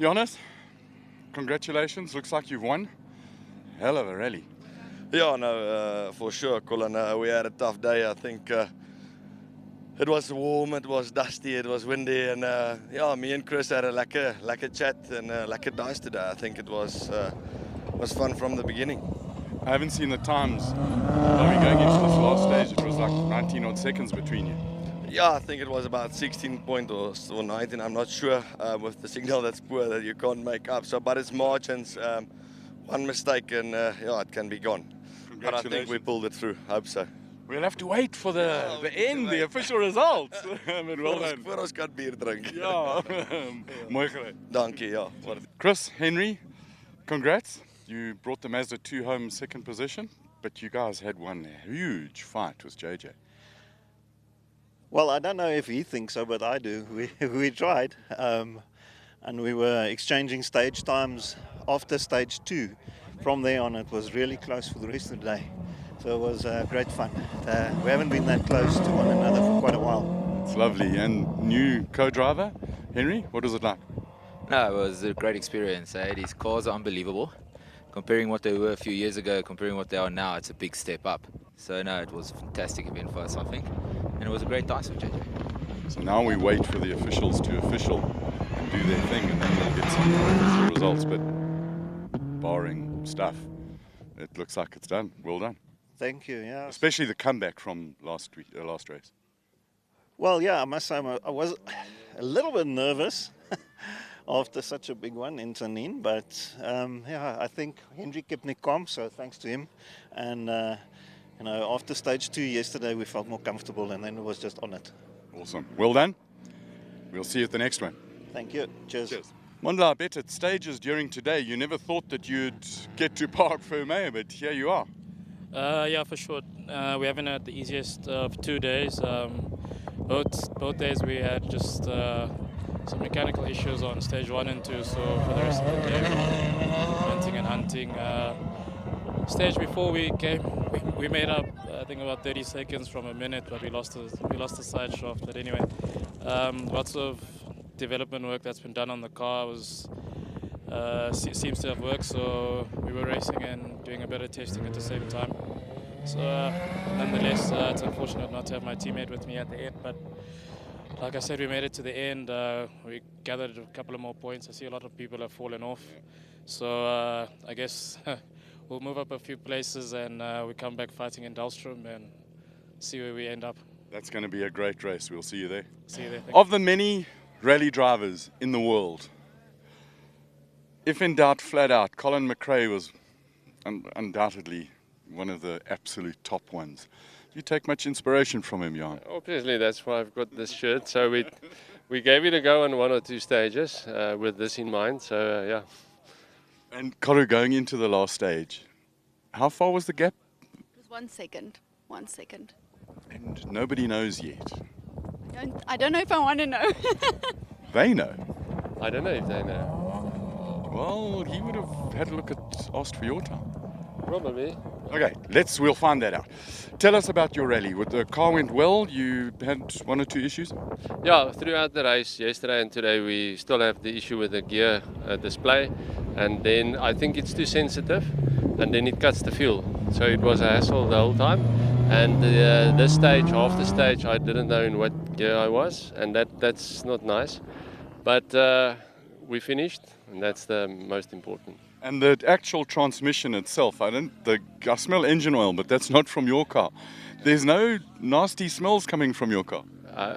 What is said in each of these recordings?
Johannes, congratulations. Looks like you've won. Hell of a rally. Yeah, no, for sure, Colin. We had a tough day. I think it was warm, it was dusty, it was windy, and yeah, me and Chris had a lekker chat and lekker dice today. I think it was fun from the beginning. I haven't seen the times. Are we going into this last stage? It was like 19 odd seconds between you. Yeah, I think it was about 16 point or 19. I'm not sure with the signal that's poor that you can't make up. So, but it's margins. One mistake and yeah, it can be gone. But I think we pulled it through. I hope so. We'll have to wait for the end, the official results. But well done. Voor ons kan bier drink. Ja, mooi gedaan. Dankie, ja. Chris, Henry, congrats. You brought the Mazda 2 home second position, but you guys had one huge fight with JJ. Well, I don't know if he thinks so, but I do. We tried, and we were exchanging stage times after stage 2. From there on, it was really close for the rest of the day. So it was great fun. We haven't been that close to one another for quite a while. It's lovely. And new co-driver, Henry, what was it like? No, it was a great experience. These cars are unbelievable. Comparing what they were a few years ago, comparing what they are now, it's a big step up. So no, it was a fantastic event for us, I think. And it was a great dice with JJ. So now we wait for the officials to official and do their thing, and then we'll get some official results. But barring stuff, it looks like it's done. Well done. Thank you. Yeah. Especially the comeback from last race. Well, yeah, I must say I was a little bit nervous after such a big one in Tanin, but yeah, I think Henry kept me calm, so thanks to him. And you know, after stage 2 yesterday, we felt more comfortable, and then it was just on it. Awesome. Well done. We'll see you at the next one. Thank you. Cheers. Cheers. Mondla, I bet at stages during today, you never thought that you'd get to Park Fermé, but here you are. Yeah, for sure. We haven't had the easiest of 2 days. Both days we had just some mechanical issues on stage 1 and 2. So for the rest of the day, hunting and hunting. Stage before we came, we made up I think about 30 seconds from a minute, but we lost the side shaft. But anyway, lots of development work that's been done on the car seems to have worked. So we were racing and doing a bit of testing at the same time. So nonetheless, it's unfortunate not to have my teammate with me at the end, but like I said, we made it to the end. We gathered a couple of more points. I see a lot of people have fallen off. So I guess we'll move up a few places and we come back fighting in Dahlstrom and see where we end up. That's going to be a great race. We'll see you there. See you there. Of the many rally drivers in the world, if in doubt, flat out, Colin McRae was undoubtedly one of the absolute top ones. Do you take much inspiration from him, Jan? Obviously, that's why I've got this shirt. So we gave it a go on 1 or 2 stages with this in mind. So yeah. And Karu, going into the last stage, how far was the gap? It was 1 second. 1 second. And nobody knows yet. I don't know if I want to know. They know. I don't know if they know. Well, he would have had a look asked for your time. Probably. Okay, we'll find that out. Tell us about your rally. The car went well. You had 1 or 2 issues? Yeah, throughout the race yesterday and today we still have the issue with the gear display, and then I think it's too sensitive and then it cuts the fuel. So it was a hassle the whole time, and this stage, after stage, I didn't know in what gear I was, and that's not nice. But we finished, and that's the most important. And the actual transmission itself, I smell engine oil, but that's not from your car. There's no nasty smells coming from your car.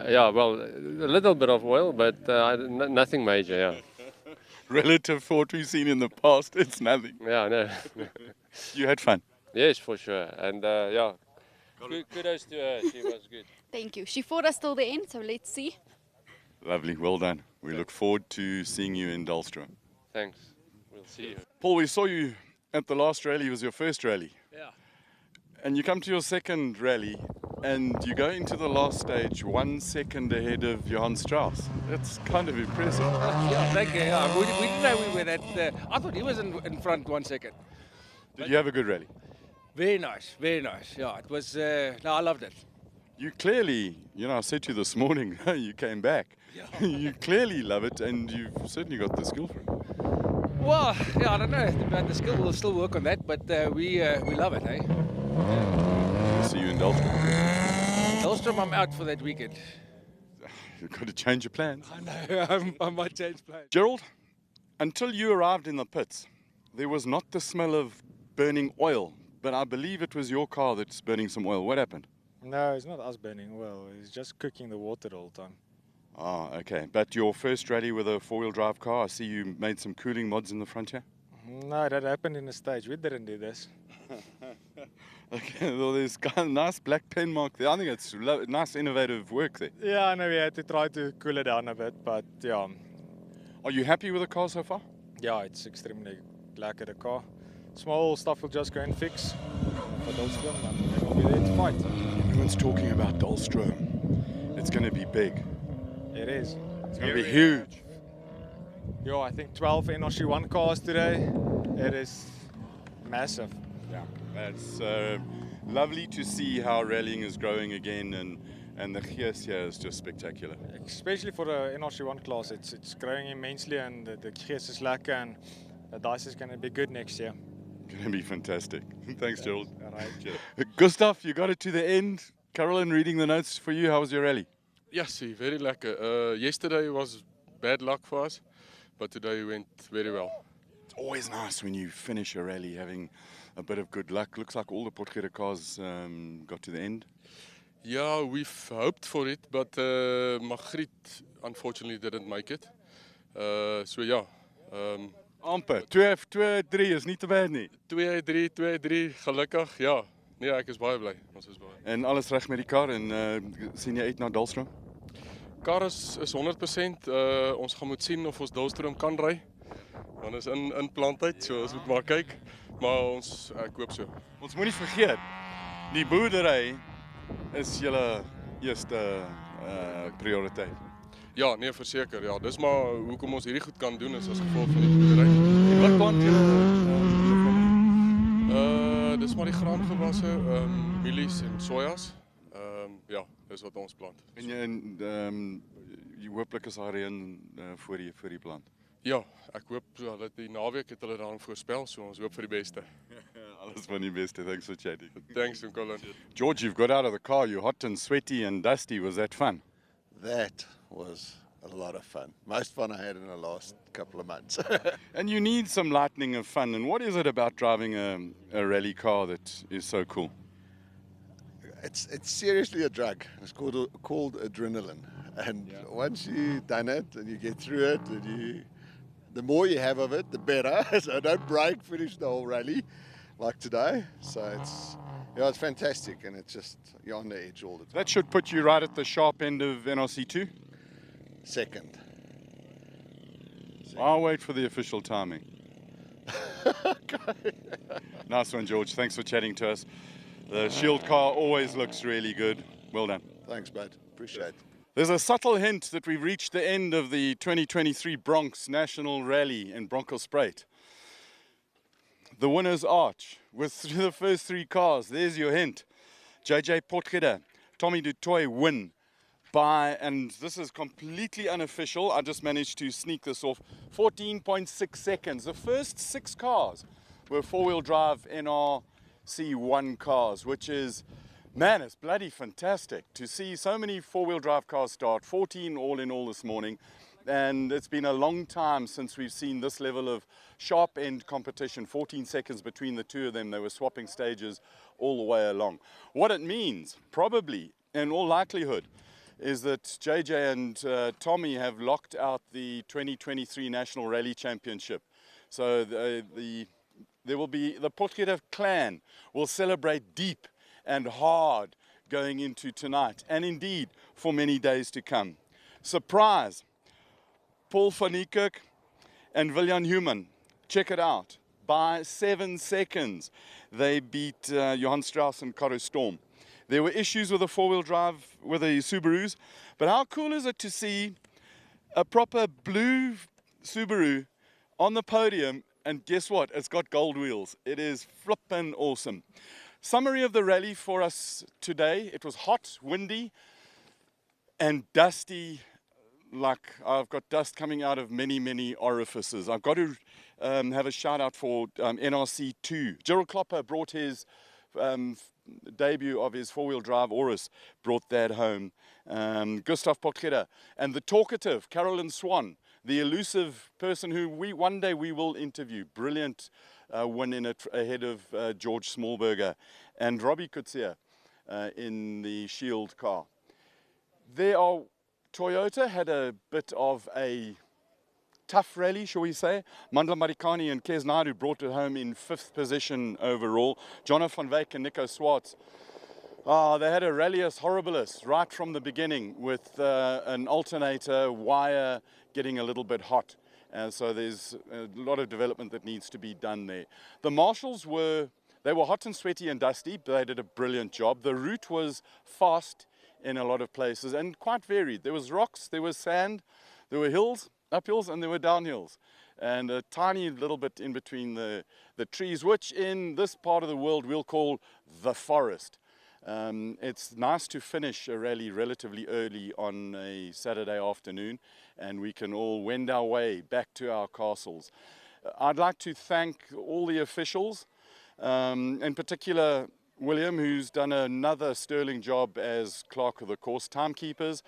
Yeah, well, a little bit of oil, but nothing major, yeah. Relative to what we've seen in the past, it's nothing. Yeah, no. You had fun? Yes, for sure. And yeah, kudos to her, she was good. Thank you. She fought us till the end, so let's see. Lovely, well done. We look forward to seeing you in Dahlstrom. Thanks. We'll see you. Paul, we saw you at the last rally. It was your first rally. Yeah. And you come to your second rally and you go into the last stage 1 second ahead of Johann Strauss. That's kind of impressive. Yeah, thank you. Yeah. We didn't know we were that. I thought he was in front 1 second. Did you have a good rally? Very nice, very nice. Yeah, it was. No, I loved it. You clearly, I said to you this morning, you came back. Yeah. You clearly love it, and you've certainly got the skill for it. Well, yeah, I don't know about the skill. We'll still work on that, but we love it, eh? We'll see you in Dalston. Dahlstrom, I'm out for that weekend. You've got to change your plans. I know, I might change plans. Gerald, until you arrived in the pits, there was not the smell of burning oil, but I believe it was your car that's burning some oil. What happened? No, it's not us burning oil. It's just cooking the water all the time. Ah, okay. But your first rally with a four-wheel drive car, I see you made some cooling mods in the front here. No, that happened in the stage. We didn't do this. Okay, well, there's got a nice black pen mark there. I think it's nice, innovative work there. Yeah, I know we had to try to cool it down a bit, but yeah. Are you happy with the car so far? Yeah, it's extremely lekker, the car. Small stuff will just go and fix for Dahlstrom, and then we'll be there to fight. Everyone's talking about Dahlstrom. It's going to be big. It is. It's going to be huge. Yeah, I think 12 NRC1 cars today. It is massive. Yeah, it's lovely to see how rallying is growing again, and the gees here is just spectacular. Especially for the NRC1 class, it's growing immensely, and the gees is lekker, and the dice is going to be good next year. Going to be fantastic. Thanks, Gerald. All right. Gustav, you got it to the end. Carolyn reading the notes for you. How was your rally? Yes, very lekker. Yesterday was bad luck for us, but today went very well. It's always nice when you finish a rally having a bit of good luck. Looks like all the Potgieter cars got to the end. Yeah, we've hoped for it, but Magritte unfortunately didn't make it. So yeah. Amper, 2-3 is niet te bad nie. 2-3, gelukkig, ja. Nee, ek is baie bly. Ons is baie. En alles reg met die kar en sien jy uit na Dahlstrom? Kar is 100%. Ons gaan moet sien of ons Dahlstrom kan ry. Dan is in plantheid, so ons moet maar kyk. Maar ek hoop so. Ons moenie vergeet, die boerdery is julle eerste prioriteit. Ja, nee, verseker. Ja, dis maar hoekom ons hierdie goed kan doen is as gevolg van die boerdery. En wat plant julle? Dis maar die graangewasse, mielies en sojas. Ja, dis wat ons plant. En jy hooplik is daar reën voor die plant. Ja, ek hoop so dat die naweek het hulle dan voorspel, so ons hoop vir die beste. Alles van die beste. Thanks for chatting. Thanks, Colin. George, you've got out of the car. You're hot and sweaty and dusty. Was that fun? That was a lot of fun. Most fun I had in the last couple of months. And you need some lightning of fun. And what is it about driving a rally car that is so cool? It's seriously a drug. It's called adrenaline. And once you've done it and you get through it, and the more you have of it, the better. So don't break, finish the whole rally like today. So it's fantastic, and it's just, you're on the edge all the time. That should put you right at the sharp end of NRC2? Second. I'll wait for the official timing. Nice one, George. Thanks for chatting to us. The Shield car always looks really good. Well done. Thanks, bud. Appreciate it. There's a subtle hint that we've reached the end of the 2023 Bronx National Rally in Bronkhorstspruit. The winner's arch with the first three cars. There's your hint. JJ Potgieter, Tommy du Toit win by, and this is completely unofficial, I just managed to sneak this off, 14.6 seconds. The first six cars were four-wheel drive NRC1 cars, which is, man, it's bloody fantastic to see so many four-wheel drive cars start, 14 all in all this morning. And it's been a long time since we've seen this level of sharp end competition, 14 seconds between the two of them. They were swapping stages all the way along. What it means, probably, in all likelihood, is that JJ and Tommy have locked out the 2023 National Rally Championship. So there will be, the Potgieter clan will celebrate deep and hard going into tonight, and indeed for many days to come. Surprise! Paul van Niekerk and William Human, check it out, by 7 seconds they beat Johan Strauss and Caro Storm. There were issues with the four-wheel drive with the Subarus, but how cool is it to see a proper blue Subaru on the podium, and guess what, it's got gold wheels. It is flippin' awesome. Summary of the rally for us today. It was hot, windy, and dusty. Like I've got dust coming out of many, many orifices. I've got to have a shout out for NRC2. Gerald Klopper brought his debut of his four-wheel drive Aurus, brought that home. Gustav Potgieter and the talkative Carolyn Swan, the elusive person who one day we will interview. Brilliant win in it ahead of George Smallberger and Robbie Kutsia in the Shield car. Toyota had a bit of a tough rally, shall we say. Mandla Marikani and Kes Naidu brought it home in 5th position overall. Jono van Wyk and Nico Swartz, they had a rallius horribilis right from the beginning with an alternator wire getting a little bit hot. So there's a lot of development that needs to be done there. The marshals were hot and sweaty and dusty, but they did a brilliant job. The route was fast in a lot of places and quite varied. There was rocks, there was sand, there were hills, uphills, and there were downhills. And a tiny little bit in between the trees, which in this part of the world we'll call the forest. It's nice to finish a rally relatively early on a Saturday afternoon, and we can all wend our way back to our castles. I'd like to thank all the officials, in particular William, who's done another sterling job as clerk of the course, timekeepers,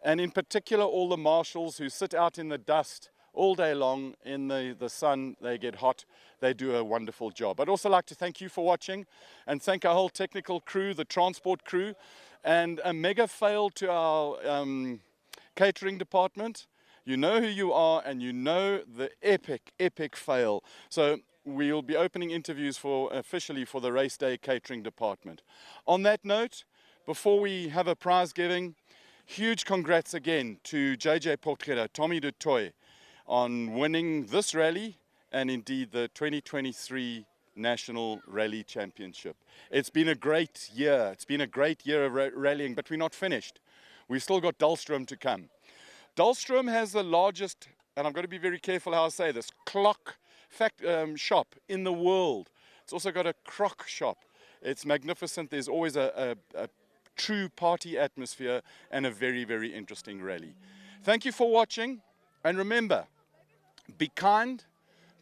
and in particular all the marshals who sit out in the dust all day long in the sun. They get hot. They do a wonderful job. I'd also like to thank you for watching and thank our whole technical crew, the transport crew, and a mega fail to our catering department. You know who you are and you know the epic fail. So we'll be opening interviews officially for the race day catering department. On that note, before we have a prize giving, huge congrats again to JJ Potgieter, Tommy du Toit, on winning this rally and indeed the 2023 National Rally Championship. It's been a great year. It's been a great year of rallying, but we're not finished. We've still got Dahlstrom to come. Dahlstrom has the largest, and I've got to be very careful how I say this, clock shop in the world. It's also got a croc shop. It's magnificent. There's always a true party atmosphere and a very, very interesting rally. Thank you for watching, and remember, be kind,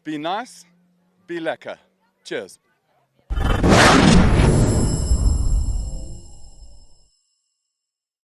be nice, be lekker. Cheers.